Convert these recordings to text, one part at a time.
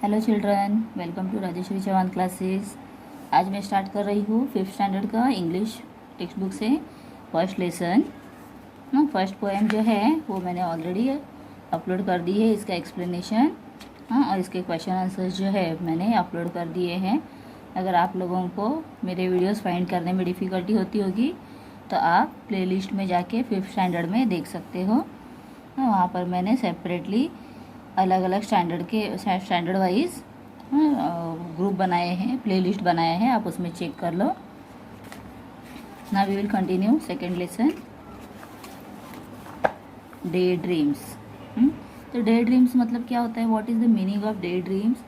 Hello children, welcome to Rajeshwari Chauhan classes. आज मैं start कर रही हूँ 5th स्टैंडर्ड का इंग्लिश टेक्स्ट बुक से फर्स्ट लेसन। फर्स्ट पोएम जो है वो मैंने ऑलरेडी अपलोड कर दी है, इसका एक्सप्लेनेशन और इसके क्वेश्चन आंसर्स जो है मैंने अपलोड कर दिए हैं। अगर आप लोगों को मेरे वीडियोस फाइंड करने में डिफ़िकल्टी होती होगी तो आप प्लेलिस्ट में जाके 5th स्टैंडर्ड में देख सकते हो। वहाँ पर मैंने सेपरेटली अलग अलग स्टैंडर्ड वाइज ग्रुप बनाए हैं, प्लेलिस्ट बनाए हैं, आप उसमें चेक कर लो। Now we will continue second lesson, day dreams. तो डे ड्रीम्स मतलब क्या होता है? What is the meaning of day dreams?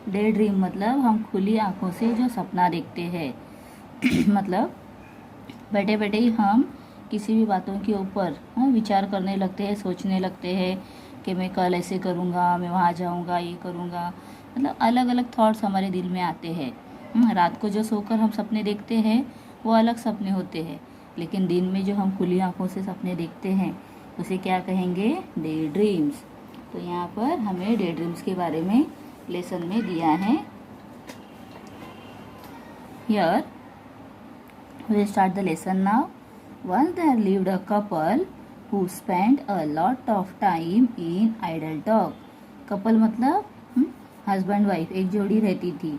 Day dream मतलब हम खुली आंखों से जो सपना देखते हैं मतलब बैठे बैठे ही हम किसी भी बातों के ऊपर विचार करने लगते हैं, सोचने लगते हैं कि मैं कल ऐसे करूँगा, मैं वहाँ जाऊँगा, ये करूँगा। मतलब अलग अलग थॉट्स हमारे दिल में आते हैं। रात को जो सोकर हम सपने देखते हैं वो अलग सपने होते हैं, लेकिन दिन में जो हम खुली आंखों से सपने देखते हैं उसे क्या कहेंगे? Day dreams. तो यहाँ पर हमें डे ड्रीम्स के बारे में लेसन में दिया है। Here we'll start the lesson now. Once there lived a couple who spent a lot of time in idle talk. Couple मतलब हस्बैंड वाइफ, एक जोड़ी रहती थी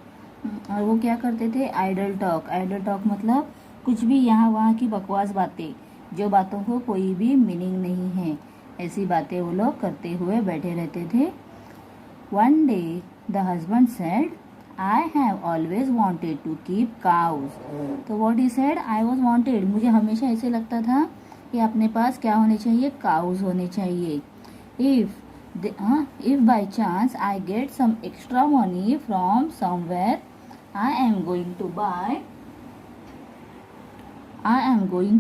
और वो क्या करते थे? Idol talk. आइडल टॉक मतलब कुछ भी यहाँ वहाँ की बकवास बातें, जो बातों को कोई भी मीनिंग नहीं है, ऐसी बातें वो लोग करते हुए बैठे रहते थे। One day the husband said, I have always wanted to keep cows. तो what he said? I was wanted, मुझे हमेशा ऐसे लगता था कि अपने पास क्या होने चाहिए? काउज होने चाहिए। If by chance I get some extra money from somewhere, I am going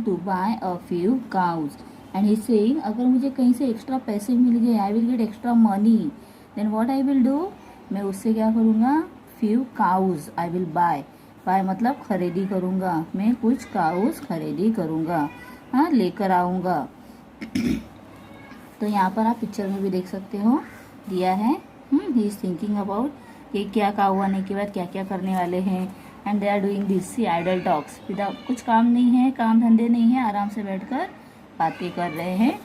to buy a few cows. And he's saying, अगर मुझे कहीं से एक्स्ट्रा पैसे मिल गए, I will get extra money, then what I will do? मैं उससे क्या करूँगा? few cows I will buy. buy मतलब खरीदी करूँगा, मैं कुछ काउस खरीदी करूँगा, लेकर आऊँगा। तो यहाँ पर आप पिक्चर में भी देख सकते हो, दिया है ही इज थिंकिंग अबाउट कि क्या काऊ आने के बाद क्या क्या करने वाले हैं। And they are doing this, see idle talks, कुछ काम नहीं है, काम धंधे नहीं है, आराम से बैठकर बातें कर रहे हैं।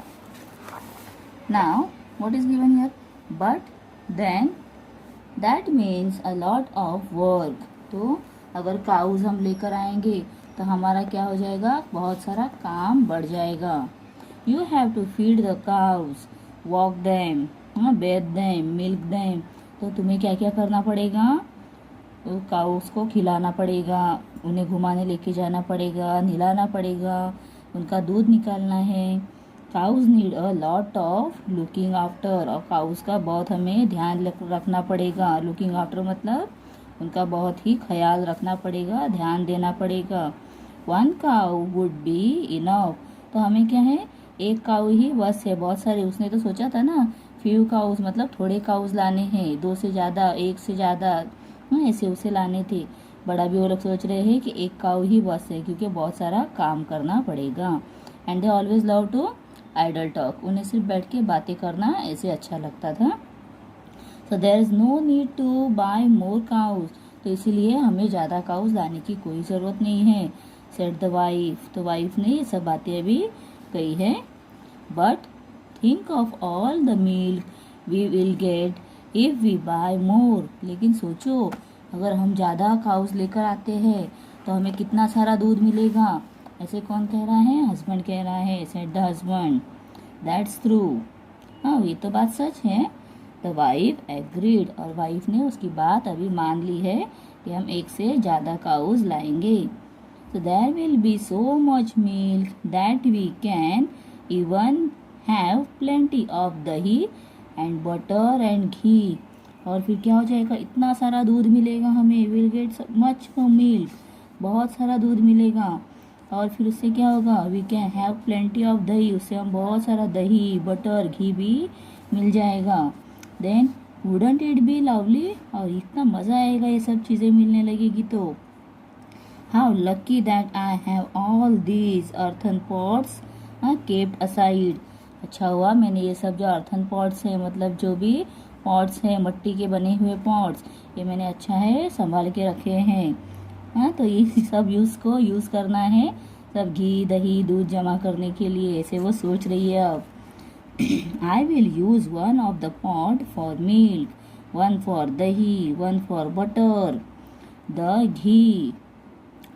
Now what is given here? But then that means a lot of work. तो अगर काउज हम लेकर आएंगे तो हमारा क्या हो जाएगा? बहुत सारा काम बढ़ जाएगा। You have to feed the cows, walk them, bathe them, milk them. तो तुम्हें क्या क्या करना पड़ेगा? तो काउज को खिलाना पड़ेगा, उन्हें घुमाने लेके जाना पड़ेगा, नहलाना पड़ेगा, उनका दूध निकालना है। Cows need a lot of looking after, और काउज का बहुत हमें ध्यान रखना पड़ेगा। लुकिंग आफ्टर मतलब उनका बहुत ही ख्याल रखना पड़ेगा, ध्यान देना पड़ेगा। One cow would be enough, तो हमें क्या है? एक काउ ही बस है, बहुत सारे उसने तो सोचा था ना, फ्यू काउज मतलब थोड़े काउज लाने हैं, 2 से ज़्यादा, 1 से ज़्यादा, ऐसे उसे लाने थे। बड़ा भी वो लोग सोच रहे हैं कि एक काउ ही बस है, क्योंकि बहुत सारा काम करना पड़ेगा। And they always love to idle talk, उन्हें सिर्फ बैठ के बातें करना ऐसे अच्छा लगता था। So there is no need to buy more cows, तो इसीलिए हमें ज़्यादा काउज लाने की कोई ज़रूरत नहीं है, सेड द वाइफ। तो वाइफ ने ये सब बातें अभी कही है। But think of all the milk we will get if we buy more, लेकिन सोचो अगर हम ज़्यादा काउज लेकर आते हैं तो हमें कितना सारा दूध मिलेगा। ऐसे कौन कह रहा है? हस्बैंड कह रहा है, said the husband. That's true, हाँ ये तो बात सच है। द वाइफ एग्रीड, और वाइफ ने उसकी बात अभी मान ली है कि हम 1 से ज़्यादा काउज लाएंगे। So there will be so much milk that we can even have plenty of dahi and butter and ghee. और फिर क्या हो जाएगा? इतना सारा दूध मिलेगा हमें, विल गेट मच मिल्क, बहुत सारा दूध मिलेगा। और फिर उससे क्या होगा? We can have plenty of dahi, उससे हम बहुत सारा दही, बटर, घी भी मिल जाएगा। Then wouldn't it be lovely, और इतना मज़ा आएगा ये सब चीज़ें मिलने लगेगी तो। How lucky that I have all these earthen pots kept aside. अच्छा हुआ मैंने ये सब जो अर्थन पॉट्स है, मतलब जो भी पॉट्स हैं, मिट्टी के बने हुए पॉट्स, ये मैंने अच्छा है संभाल के रखे हैं। हाँ, तो ये सब यूज़ करना है, सब घी दही दूध जमा करने के लिए, ऐसे वो सोच रही है अब। I will use one of the pot for milk, one for dahi, one for butter. The ghee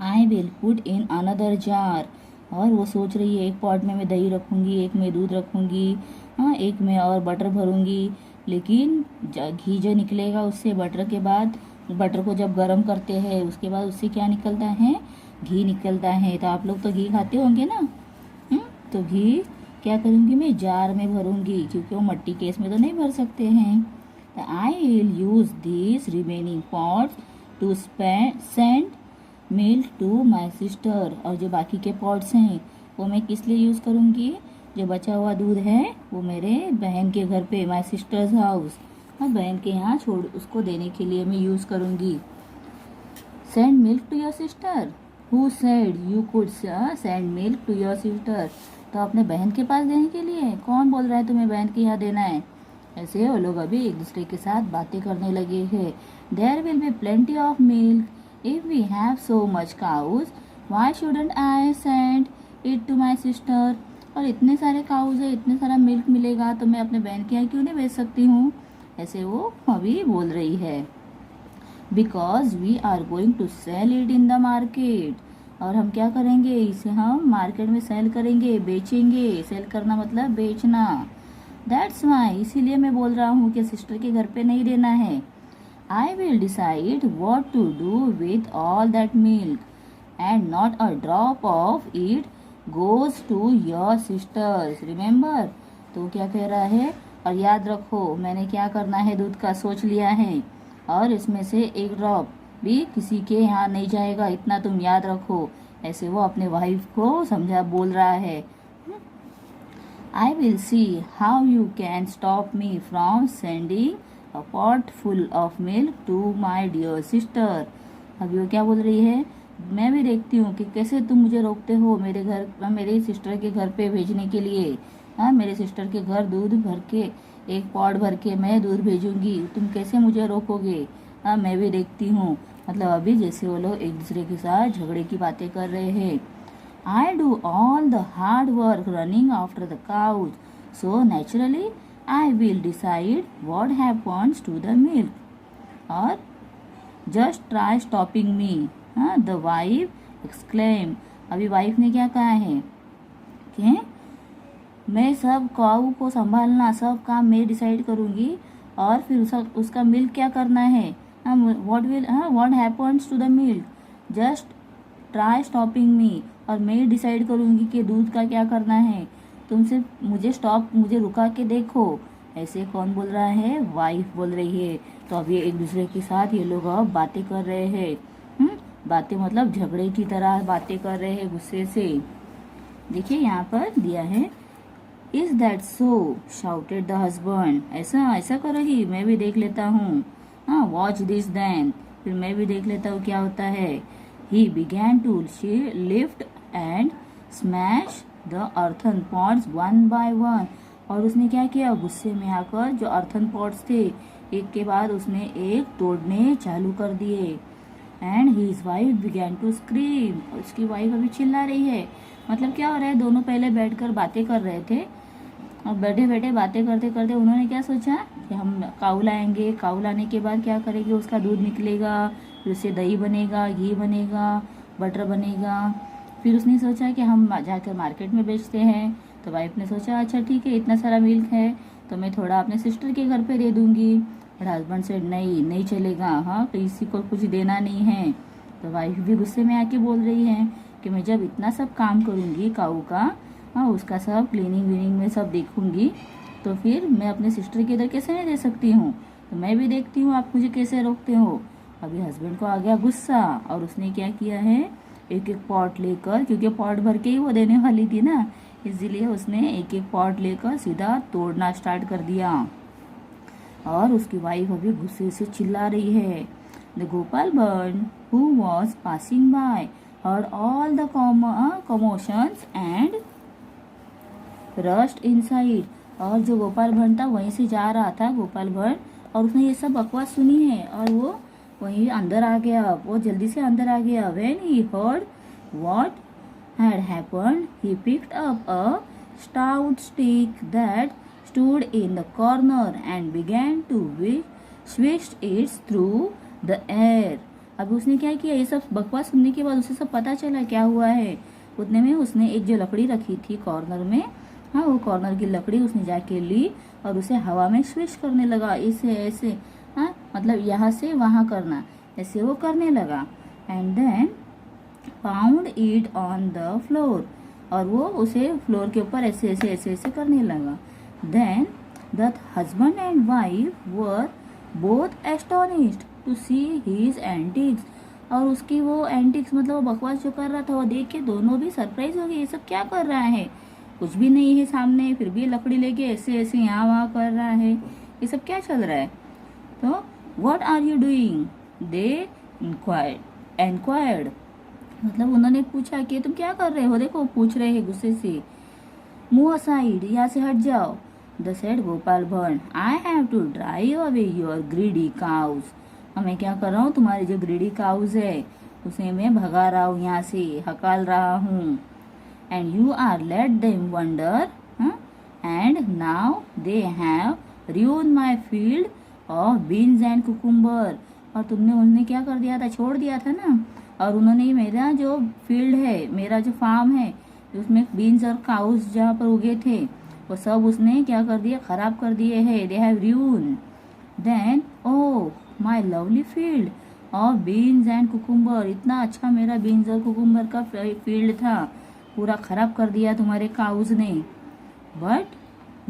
I will put in another jar. और वो सोच रही है एक पॉट में मैं दही रखूंगी, एक में दूध रखूंगी, हाँ एक में और बटर भरूंगी। लेकिन घी जो निकलेगा उससे बटर के बाद, बटर को जब गर्म करते हैं उसके बाद उससे क्या निकलता है, घी निकलता है। तो आप लोग तो घी खाते होंगे ना। तो घी क्या करूँगी मैं, जार में भरूंगी, क्योंकि वो मट्टी के इसमें तो नहीं भर सकते हैं। I will use this remaining pots to send milk to my sister. और जो बाकी के पॉट्स हैं वो मैं किस लिए यूज़ करूँगी, जो बचा हुआ दूध है वो मेरे बहन के घर पे, माई सिस्टर्स हाउस, हाँ बहन के यहाँ छोड़ उसको देने के लिए मैं यूज़ करूँगी। Send milk to your sister, who said you could send milk to your sister. तो अपने बहन के पास देने के लिए, कौन बोल रहा है तुम्हें बहन के यहाँ देना है। ऐसे वो लोग अभी एक दूसरे के साथ बातें करने लगे हैं। There will be plenty of milk if we have so much cows, why shouldn't I send it to my sister. और इतने सारे काउज है, इतने सारा मिल्क मिलेगा तो मैं अपने बहन के यहाँ क्यों नहीं भेज सकती हूँ, ऐसे वो अभी बोल रही है। Because we are going to sell it in the market. और हम क्या करेंगे, इसे हम मार्केट में सेल करेंगे, बेचेंगे। सेल करना मतलब बेचना। दैट्स वाई, इसीलिए मैं बोल रहा हूँ कि सिस्टर के घर पे नहीं देना है। I will decide what to do with all that milk and not a drop of it goes to your sisters, remember. तो क्या कह रहा है, और याद रखो मैंने क्या करना है, दूध का सोच लिया है, और इसमें से एक ड्रॉप भी किसी के यहाँ नहीं जाएगा, इतना तुम याद रखो। ऐसे वो अपने वाइफ को समझा बोल रहा है। I will see how you can stop me from sending a pot full of milk to my dear sister. अभी वो क्या बोल रही है, मैं भी देखती हूँ कि कैसे तुम मुझे रोकते हो मेरे घर, मेरे सिस्टर के घर पे भेजने के लिए। हाँ, मेरे सिस्टर के घर दूध भर के, एक पॉट भर के मैं दूध भेजूंगी, तुम कैसे मुझे रोकोगे। हाँ, मैं भी देखती हूँ। मतलब अभी जैसे वो लोग एक दूसरे के साथ झगड़े की बातें कर रहे हैं। I do all the hard work running after the cows, so naturally I will decide what happens to the milk. और जस्ट ट्राई स्टॉपिंग मी, हाँ द वाइफ एक्सक्लेम। अभी वाइफ ने क्या कहा है कि मैं सब काऊ को संभालना, सब काम मैं डिसाइड करूँगी, और फिर उसका मिल्क क्या करना है, what happens to the milk, just try stopping me. और मैं डिसाइड करूँगी कि दूध का क्या करना है, तुम सिर्फ मुझे रुका के देखो। ऐसे कौन बोल रहा है, वाइफ बोल रही है। तो अब ये एक दूसरे के साथ ये लोग अब बातें कर रहे हैं। बातें मतलब झगड़े की तरह बातें कर रहे हैं गुस्से से। देखिए यहाँ पर दिया है, is that so, shouted the husband. ऐसा ऐसा करोगी, मैं भी देख लेता हूँ। हाँ, वॉच दिस देन, फिर मैं भी देख लेता हूँ क्या होता है। He began to lift and smash the earthen pots one by one. और उसने क्या किया, गुस्से में आकर जो अर्थन पॉट्स थे एक के बाद उसने एक तोड़ने चालू कर दिए। And his wife began to scream, उसकी वाइफ अभी चिल्ला रही है। मतलब क्या हो रहा है, दोनों पहले बैठकर बातें कर रहे थे, और बैठे बैठे बातें करते करते उन्होंने क्या सोचा कि हम काऊ लाएंगे, काऊ लाने के बाद क्या करेंगे, उसका दूध निकलेगा, फिर उससे दही बनेगा, घी बनेगा, बटर बनेगा। फिर उसने सोचा कि हम जाकर मार्केट में बेचते हैं। तो वाइफ ने सोचा अच्छा ठीक है, इतना सारा मिल्क है तो मैं थोड़ा अपने सिस्टर के घर पे दे दूंगी। बट हस्बैंड से नहीं चलेगा, हाँ किसी को कुछ देना नहीं है। तो वाइफ भी गुस्से में आके बोल रही है कि मैं जब इतना सब काम करूँगी काऊ का, हाँ उसका सब क्लीनिंग वीनिंग में सब देखूंगी, तो फिर मैं अपने सिस्टर के इधर कैसे नहीं दे सकती हूँ। तो मैं भी देखती हूँ आप मुझे कैसे रोकते हो। अभी हस्बैंड को आ गया गुस्सा, और उसने क्या किया है, एक एक पॉट लेकर, क्योंकि पॉट भर के ही वो देने वाली थी ना, इसलिए उसने एक एक पॉट लेकर सीधा तोड़ना स्टार्ट कर दिया। और उसकी वाइफ अभी गुस्से से चिल्ला रही है। The Gopal bird who was passing by heard all the commotions and rushed inside। और जो गोपाल भट्ट था वहीं से जा रहा था, गोपाल भट्ट और उसने ये सब बकवास सुनी है और वो वहीं अंदर आ गया, वो जल्दी से अंदर आ गया। When he heard what had happened, he picked up a stout stick that stood in the corner and began to swish it through the air. अब उसने क्या किया, ये सब बकवास सुनने के बाद उसे सब पता चला क्या हुआ है। उतने में उसने एक जो लकड़ी रखी थी कॉर्नर में, हाँ वो कॉर्नर की लकड़ी उसने जाके ली और उसे हवा में स्विश करने लगा, ऐसे ऐसे, हाँ मतलब यहाँ से वहाँ करना, ऐसे वो करने लगा। And then pound it on the floor, और वो उसे फ्लोर के ऊपर ऐसे ऐसे ऐसे ऐसे करने लगा। Then the husband and wife were both astonished to see his antics, और उसकी वो एंटिक्स मतलब वो बकवास जो कर रहा था वो देख के दोनों भी सरप्राइज हो गए, ये सब क्या कर रहा है, कुछ भी नहीं है सामने, फिर भी लकड़ी लेके ऐसे ऐसे यहाँ वहाँ कर रहा है, ये सब क्या चल रहा है। तो what are you doing, they inquired, मतलब उन्होंने पूछा कि तुम क्या कर रहे हो, देखो पूछ रहे हैं गुस्से से। मूव असाइड, यहाँ से हट जाओ। The said Gopal Bhatt, I have to drive away your greedy cows, मैं क्या कर रहा हूँ, तुम्हारे जो ग्रीडी काउज है उसे मैं भगा रहा हूँ, यहाँ से हकाल रहा हूँ। And you are let them wander, and now they have ruined my field of beans and cucumber, और तुमने उन्हें क्या कर दिया था, छोड़ दिया था ना, और उन्होंने मेरा जो फील्ड है, मेरा जो फार्म है उसमें बीन्स और काउस जहाँ पर उगे थे वो सब उसने क्या कर दिया, खराब कर दिए है। They have ruined, then oh my lovely field of beans and cucumber, इतना अच्छा मेरा बीन्स और कुकुम्बर का फील्ड था, पूरा खराब कर दिया तुम्हारे काउज ने। But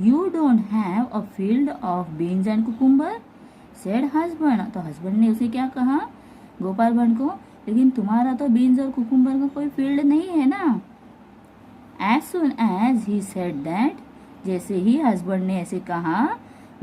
you don't have a field of beans and cucumber, said husband, तो हस्बैंड ने उसे क्या कहा, गोपाल भट्ट को, लेकिन तुम्हारा तो बीन्स और कुकुम्बर का कोई फील्ड नहीं है ना। As soon as he said that, जैसे ही हस्बैंड ने ऐसे कहा,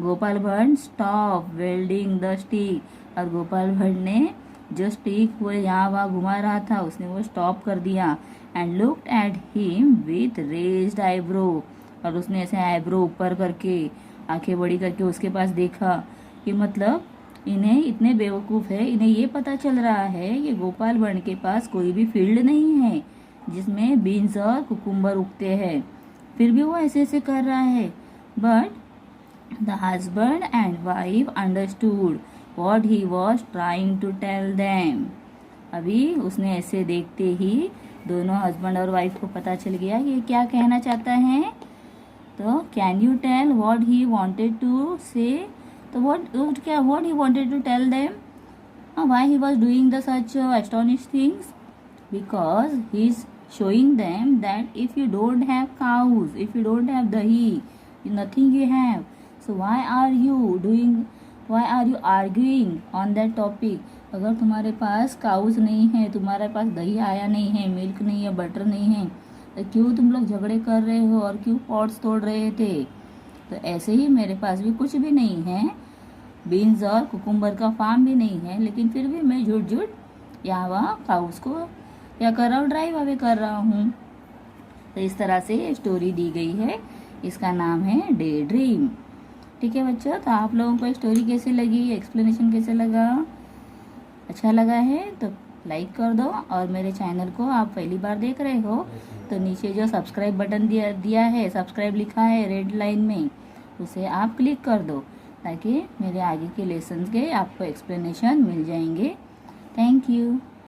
Gopal Bhatt stop wielding the stick, और गोपाल भट्ट ने जो स्टिक वो यहाँ वहाँ घुमा रहा था उसने वो स्टॉप कर दिया। And looked at him with raised eyebrow, और उसने ऐसे आईब्रो ऊपर करके आंखें बड़ी करके उसके पास देखा, कि मतलब इन्हें इतने बेवकूफ़ है, इन्हें ये पता चल रहा है कि गोपाल भट्ट के पास कोई भी फील्ड नहीं है जिसमें बीन्स और कुकुम्बर उगते हैं, फिर भी वो ऐसे ऐसे कर रहा है। But the husband and wife understood what he was trying to tell them, अभी उसने ऐसे देखते ही दोनों हस्बैंड और वाइफ को पता चल गया कि क्या कहना चाहता है। तो can you tell what he wanted to say, तो what he wanted to tell them, why he was doing the such astonish things, because he is showing them that if you don't have cows, if you don't have dahi, nothing you have, so why are you arguing on that topic, अगर तुम्हारे पास cause नहीं है, तुम्हारे पास दही आया नहीं है, milk नहीं है, बटर नहीं है, तो क्यों तुम लोग झगड़े कर रहे हो और क्यों पॉट्स तोड़ रहे थे। तो ऐसे ही मेरे पास भी कुछ भी नहीं है, बीन्स और कुकुम्बर का फार्म भी नहीं है, लेकिन फिर भी मैं झूठ यहाँ वहाँ काउज को क्या कर रहा हूँ, ड्राइव अवे कर रहा हूँ। तो इस तरह से स्टोरी दी गई है, इसका नाम है डे ड्रीम। ठीक है बच्चों, तो आप लोगों को स्टोरी कैसे लगी, एक्सप्लेनेशन कैसे लगा, अच्छा लगा है तो लाइक कर दो, और मेरे चैनल को आप पहली बार देख रहे हो तो नीचे जो सब्सक्राइब बटन दिया है, सब्सक्राइब लिखा है रेड लाइन में, उसे आप क्लिक कर दो ताकि मेरे आगे के लेसन के आपको एक्सप्लेनेशन मिल जाएंगे। Thank you.